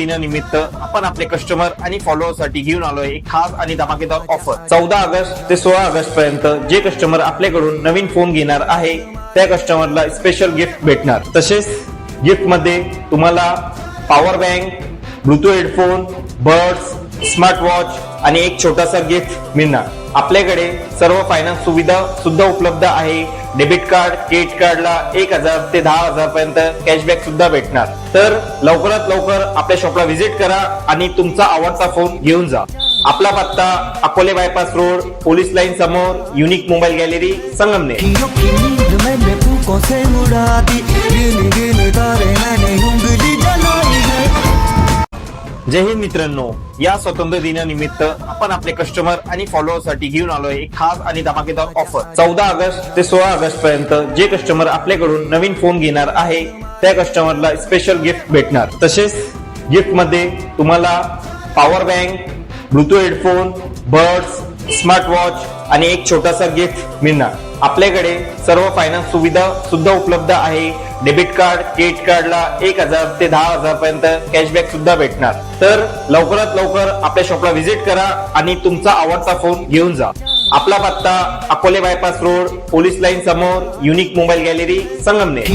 दिनानिमित्त आपण आपले कस्टमर आणि फॉलोअर साठी घेऊन आलोय एक खास आणि धमाकेदार ऑफर। 14 ऑगस्ट ते 16 ऑगस्ट पर्यंत जे कस्टमर आपल्याकडून नवीन फोन घेणार आहे त्या कस्टमरला स्पेशल गिफ्ट भेटणार। तसेच गिफ्ट मध्ये तुम्हाला power bank, Bluetooth headphone, birds, smart watch आणि एक छोटासा गिफ्ट मिळणार। आपल्याकडे सर्व फायनान्स सुविधा सुद्धा उपलब्ध आहे। डेबिट कार्ड, क्रेडिट कार्डला 1000 ते 10000 पर्यंत कॅशबॅक सुद्धा भेटणार। तर लवकरात लवकर आपल्या शॉपला व्हिजिट करा आणि तुमचा आवडता फोन घेऊन जा। आपला पत्ता Akole bypass road, police line समोर, युनिक मोबाईल गॅलरी, संगमनेर। जय हिंद मित्रांनो, या स्वातंत्र्य दिनानिमित्त आपण आपले कस्टमर आणि फॉलोअर साठी घेऊन आलोय एक खास आणि धमाकेदार ऑफर। 14 ऑगस्ट ते 16 ऑगस्ट पर्यंत जे कस्टमर आपल्याकडून नवीन फोन घेणार आहे त्या कस्टमरला स्पेशल गिफ्ट भेटणार। तसेच गिफ्ट मध्ये तुम्हाला power bank, Bluetooth headphone, birds, smart watch आणि एक छोटासा गिफ्ट मिळणार। आपल्याकडे सर्व फायनान्स सुविधा सुद्धा उपलब्ध आहे। डेबिट कार्ड, क्रेडिट कार्डला 1000 ते 10000 पर्यंत कॅशबॅक सुद्धा भेटणार। तर लवकरात लवकर आपल्या शॉपला व्हिजिट करा आणि तुमचा आवडता फोन घेऊन जा। आपला पत्ता Akole bypass road, police line समोर, युनिक मोबाईल गॅलरी, संगमनेर।